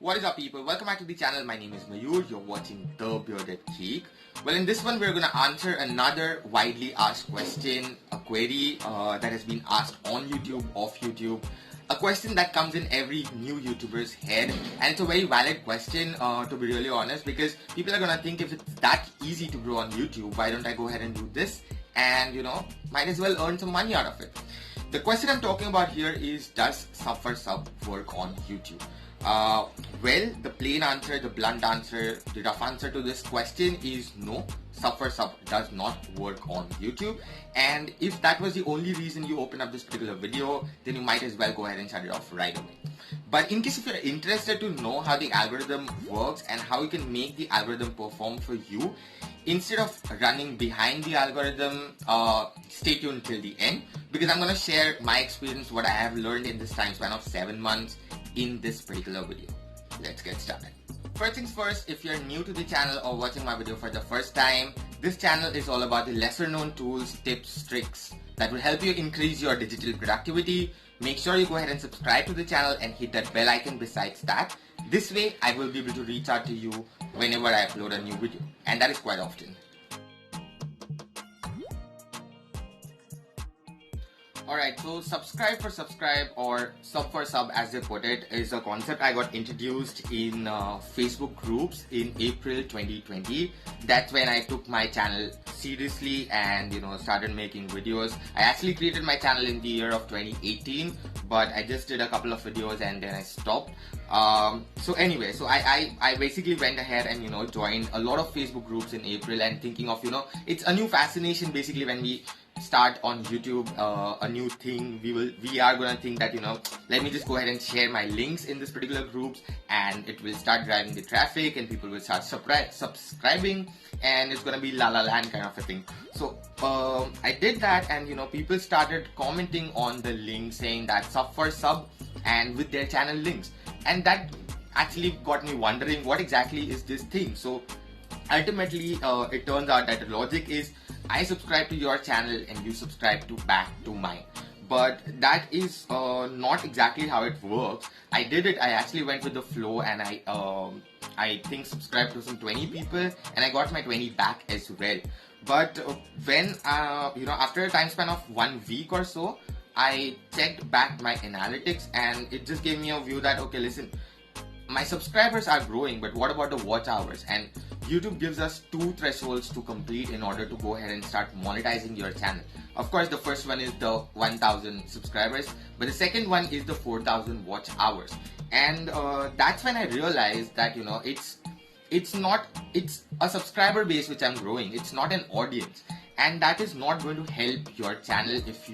What is up, people? Welcome back to the channel. My name is Mayur. You're watching The Bearded Geek. Well, in this one, we're going to answer another widely asked question, a query that has been asked on YouTube, off YouTube. A question that comes in every new YouTuber's head, and it's a very valid question, to be really honest, because people are going to think, if it's that easy to grow on YouTube, why don't I go ahead and do this and, might as well earn some money out of it. The question I'm talking about here is, does sub for sub work on YouTube? Well, the plain answer, the blunt answer, the rough answer to this question is no. Sub for sub does not work on YouTube, and if that was the only reason you open up this particular video, then you might as well go ahead and shut it off right away. But in case if you're interested to know how the algorithm works and how you can make the algorithm perform for you, instead of running behind the algorithm, stay tuned till the end, because I'm going to share my experience, what I have learned in this time span of 7 months in this particular video. Let's get started. First things first, if you're new to the channel or watching my video for the first time, this channel is all about the lesser known tools, tips, tricks that will help you increase your digital productivity. Make sure you go ahead and subscribe to the channel and hit that bell icon besides that. This way, I will be able to reach out to you whenever I upload a new video, and that is quite often. Alright, so subscribe for subscribe, or sub for sub as they put it, is a concept I got introduced in Facebook groups in April 2020. That's when I took my channel seriously and started making videos. I actually created my channel in the year of 2018, but I just did a couple of videos and then I stopped. So I basically went ahead and joined a lot of Facebook groups in April, and thinking of it's a new fascination basically when we start on YouTube, a new thing. We are gonna think that let me just go ahead and share my links in this particular groups, and it will start driving the traffic and people will start subscribing, and it's gonna be la la land kind of a thing. So I did that, and people started commenting on the link saying that sub for sub and with their channel links, and that actually got me wondering, what exactly is this thing? So ultimately it turns out that the logic is, I subscribe to your channel and you subscribe back to mine. But that is not exactly how it works. I did it, I actually went with the flow, and I think subscribed to some 20 people, and I got my 20 back as well. But when after a time span of 1 week or so, I checked back my analytics, and it just gave me a view that, okay, listen, my subscribers are growing, but what about the watch hours? And YouTube gives us 2 thresholds to complete in order to go ahead and start monetizing your channel. Of course, the first one is the 1,000 subscribers, but the second one is the 4,000 watch hours. And that's when I realized that it's a subscriber base which I'm growing. It's not an audience, and that is not going to help your channel if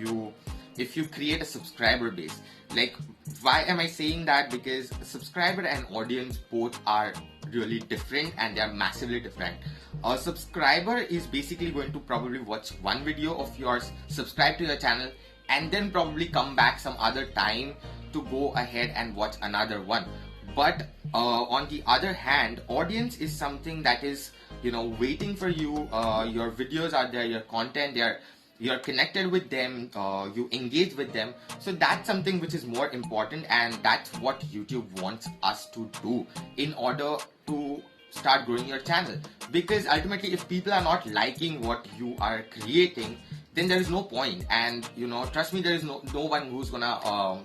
you create a subscriber base. Like, why am I saying that? Because subscriber and audience both are really different, and they are massively different. A subscriber is basically going to probably watch one video of yours, subscribe to your channel, and then probably come back some other time to go ahead and watch another one. But on the other hand, audience is something that is waiting for you. Your videos are there, your content there, you're connected with them, you engage with them. So that's something which is more important, and that's what YouTube wants us to do in order to start growing your channel. Because ultimately, if people are not liking what you are creating, then there is no point. And trust me, there is no one who's gonna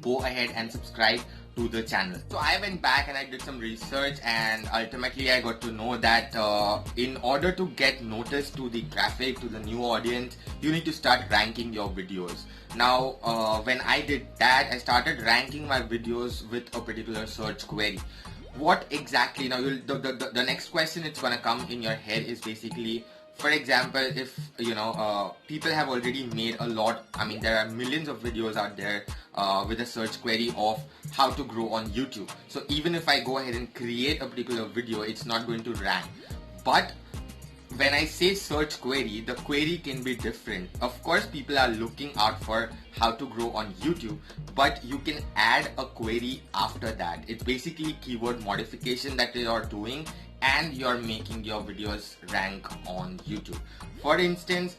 go ahead and subscribe to the channel. So I went back and I did some research, and ultimately I got to know that in order to get noticed to the traffic, to the new audience, you need to start ranking your videos. Now when I did that, I started ranking my videos with a particular search query. What exactly? Now the next question it's gonna come in your head is basically, for example, if people have already made a lot, there are millions of videos out there with a search query of how to grow on YouTube. So even if I go ahead and create a particular video, it's not going to rank. But when I say search query, the query can be different. Of course, people are looking out for how to grow on YouTube, but you can add a query after that. It's basically keyword modification that you are doing, and you're making your videos rank on YouTube. For instance,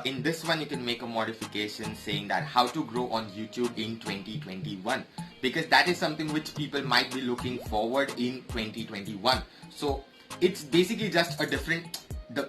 in this one, you can make a modification saying that how to grow on YouTube in 2021, because that is something which people might be looking forward in 2021. So it's basically just a different, the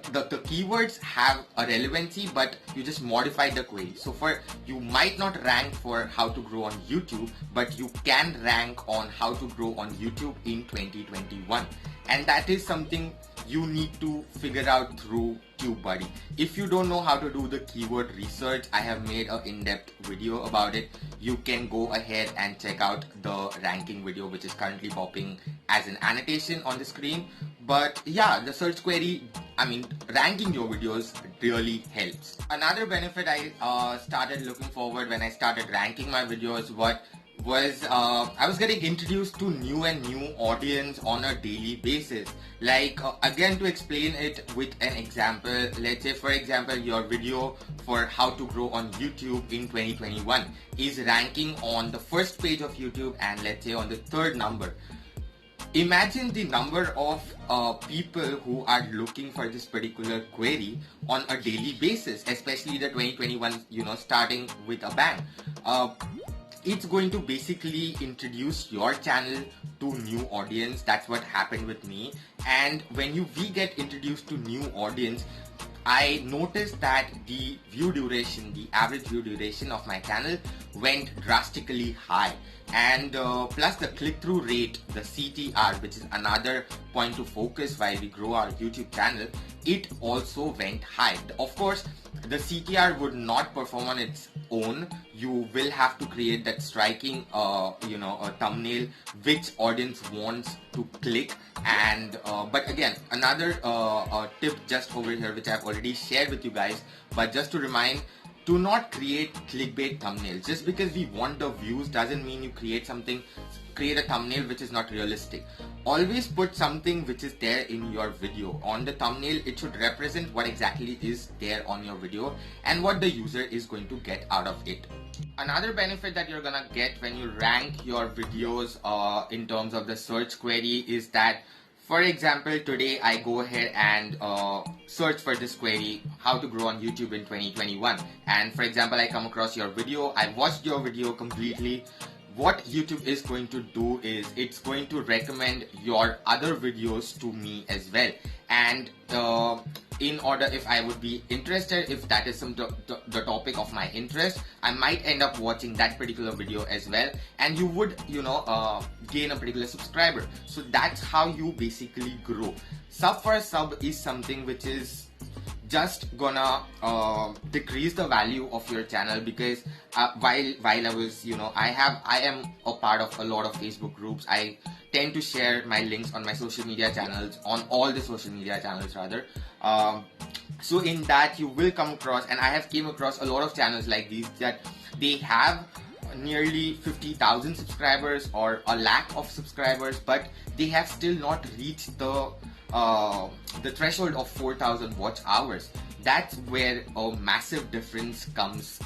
keywords have a relevancy, but you just modify the query. So for you might not rank for how to grow on YouTube, but you can rank on how to grow on YouTube in 2021. And that is something you need to figure out through TubeBuddy. If you don't know how to do the keyword research, I have made an in-depth video about it. You can go ahead and check out the ranking video, which is currently popping as an annotation on the screen. But yeah, the search query, ranking your videos really helps. Another benefit I started looking forward when I started ranking my videos was I was getting introduced to new audience on a daily basis. Like again, to explain it with an example, let's say for example your video for how to grow on YouTube in 2021 is ranking on the first page of YouTube, and let's say on the third number. Imagine the number of people who are looking for this particular query on a daily basis, especially the 2021, starting with a bang. It's going to basically introduce your channel to new audience. That's what happened with me. And when we get introduced to new audience, I noticed that the view duration, the average view duration of my channel went drastically high. And plus the click-through rate, the CTR, which is another point to focus while we grow our YouTube channel, it also went high. Of course, the CTR would not perform on its own. You will have to create that striking, a thumbnail which audience wants to click. And but again, another tip just over here, which I've already shared with you guys, but just to remind, do not create clickbait thumbnails. Just because we want the views doesn't mean you create a thumbnail which is not realistic. Always put something which is there in your video. On the thumbnail, it should represent what exactly is there on your video and what the user is going to get out of it. Another benefit that you're gonna get when you rank your videos in terms of the search query is that, for example, today I go ahead and search for this query, how to grow on YouTube in 2021. And for example, I come across your video, I watched your video completely. What YouTube is going to do is it's going to recommend your other videos to me as well. And in order, if I would be interested, if that is the topic of my interest, I might end up watching that particular video as well, and you would gain a particular subscriber. So that's how you basically grow. Sub for sub is something which is just gonna decrease the value of your channel, because while I was I am a part of a lot of Facebook groups. I tend to share my links on my social media channels, on all the social media channels rather. So in that you will come across, and I have came across a lot of channels like these that they have nearly 50,000 subscribers or a lakh of subscribers, but they have still not reached the threshold of 4,000 watch hours. That's where a massive difference comes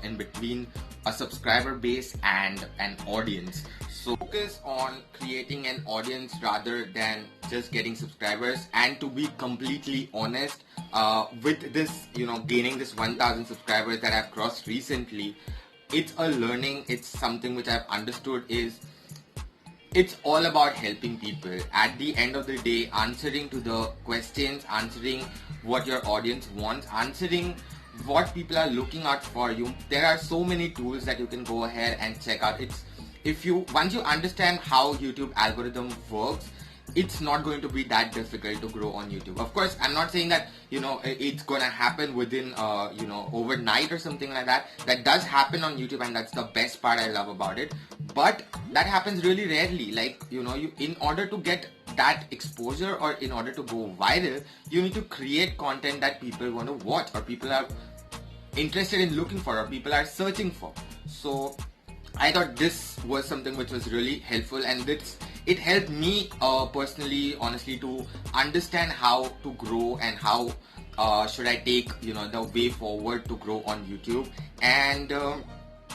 in between a subscriber base and an audience. So focus on creating an audience rather than just getting subscribers. And to be completely honest, with this, gaining this 1,000 subscribers that I've crossed recently, it's a learning. It's something which I've understood is it's all about helping people. At the end of the day, answering to the questions, answering what your audience wants, answering what people are looking out for you. There are so many tools that you can go ahead and check out. Once you understand how YouTube algorithm works, it's not going to be that difficult to grow on YouTube. Of course, I'm not saying that it's gonna happen within overnight or something like that. That does happen on YouTube, and that's the best part I love about it. But that happens really rarely. Like you in order to get that exposure, or in order to go viral, you need to create content that people want to watch, or people are interested in looking for, or people are searching for. So I thought this was something which was really helpful, and it helped me personally, honestly, to understand how to grow and how should I take the way forward to grow on YouTube. And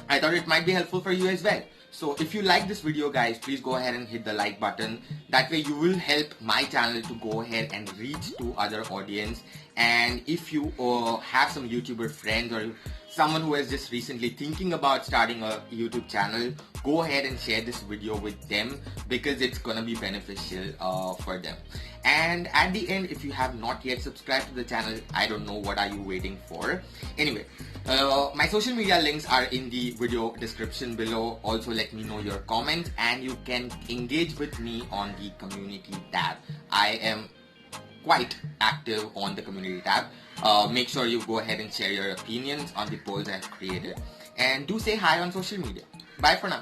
I thought it might be helpful for you as well. So if you like this video, guys, please go ahead and hit the like button. That way you will help my channel to go ahead and reach to other audience. And if you have some YouTuber friends or someone who is just recently thinking about starting a YouTube channel, go ahead and share this video with them, because it's gonna be beneficial for them. And at the end, if you have not yet subscribed to the channel, I don't know what are you waiting for. Anyway, my social media links are in the video description below. Also, let me know your comments, and you can engage with me on the community tab. I am quite active on the community tab. Make sure you go ahead and share your opinions on the polls I've created, and do say hi on social media. Bye for now.